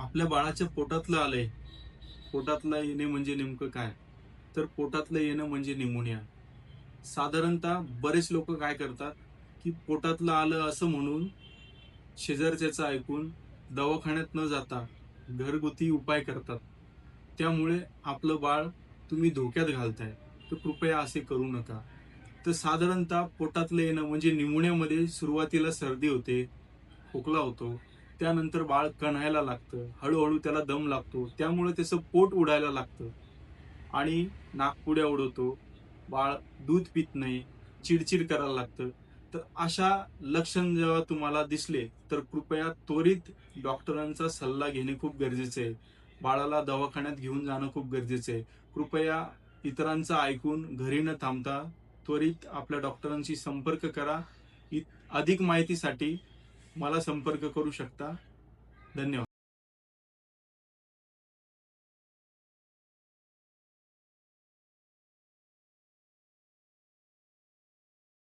आपल्या बाळाच्या पोटातलं आलंय. पोटातलं येणे म्हणजे नेमकं काय? तर पोटातलं येणं म्हणजे निमोनिया. साधारणतः बरेच लोक काय करतात, की पोटातलं आलं असं म्हणून शेजारच्याचं ऐकून दवाखान्यात न जाता घरगुती उपाय करतात. त्यामुळे आपलं बाळ तुम्ही धोक्यात घालताय. तर कृपया असे करू नका. तर साधारणतः पोटातलं येणं म्हणजे निमोनियामध्ये सुरुवातीला सर्दी होते, खोकला होतो. त्यानंतर बाळ कणायला लागतं. हळू त्याला दम लागतो. त्यामुळे त्याचं पोट उडायला लागतं आणि नाकपुड्या उडवतो. बाळ दूध पित नाही, चिडचिड करायला लागतं. तर अशा लक्षण जेव्हा तुम्हाला दिसले, तर कृपया त्वरित डॉक्टरांचा सल्ला घेणे खूप गरजेचे आहे. बाळाला दवाखान्यात घेऊन जाणं खूप गरजेचं आहे. कृपया इतरांचं ऐकून घरी न थांबता त्वरित आपल्या डॉक्टरांशी संपर्क करा. अधिक माहितीसाठी मला संपर्क करू शकता. धन्यवाद.